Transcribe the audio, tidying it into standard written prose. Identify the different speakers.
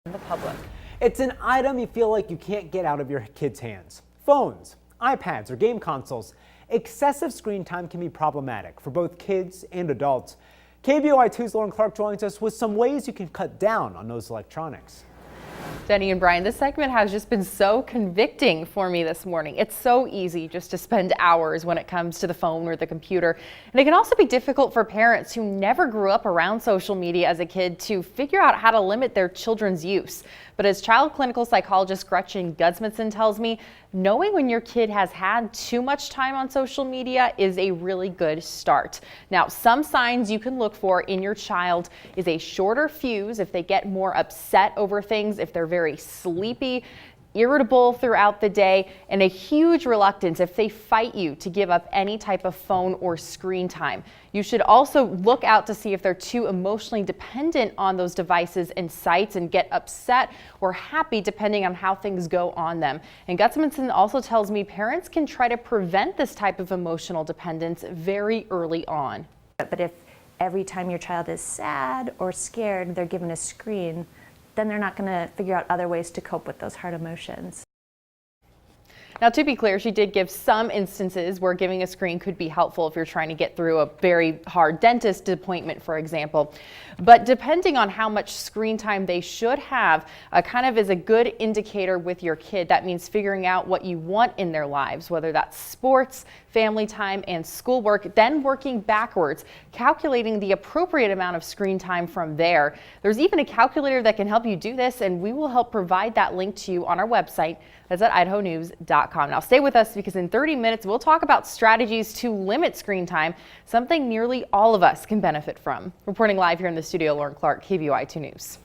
Speaker 1: The public.
Speaker 2: It's an item you feel like you can't get out of your kids' hands. Phones, iPads, or game consoles. Excessive screen time can be problematic for both kids and adults. KBOI2's Lauren Clark joins us with some ways you can cut down on those electronics.
Speaker 1: Jenny and Brian, this segment has just been so convicting for me this morning. It's so easy just to spend hours when it comes to the phone or the computer. And it can also be difficult for parents who never grew up around social media as a kid to figure out how to limit their children's use. But as child clinical psychologist Gretchen Gudmundsson tells me, knowing when your kid has had too much time on social media is a really good start. Now, some signs you can look for in your child is a shorter fuse if they get more upset over things, if they're very sleepy, irritable throughout the day, and a huge reluctance if they fight you to give up any type of phone or screen time. You should also look out to see if they're too emotionally dependent on those devices and sites and get upset or happy depending on how things go on them. And Gudmundsson also tells me parents can try to prevent this type of emotional dependence very early on.
Speaker 3: But if every time your child is sad or scared, they're given a screen, then they're not going to figure out other ways to cope with those hard emotions.
Speaker 1: Now, to be clear, she did give some instances where giving a screen could be helpful if you're trying to get through a very hard dentist appointment, for example. But depending on how much screen time they should have, kind of is a good indicator with your kid. That means figuring out what you want in their lives, whether that's sports, family time, and schoolwork, then working backwards, calculating the appropriate amount of screen time from there. There's even a calculator that can help you do this, and we will help provide that link to you on our website. That's at idahonews.com. Now stay with us because in 30 minutes we'll talk about strategies to limit screen time, something nearly all of us can benefit from. Reporting live here in the studio, Lauren Clark, KBOI2 News.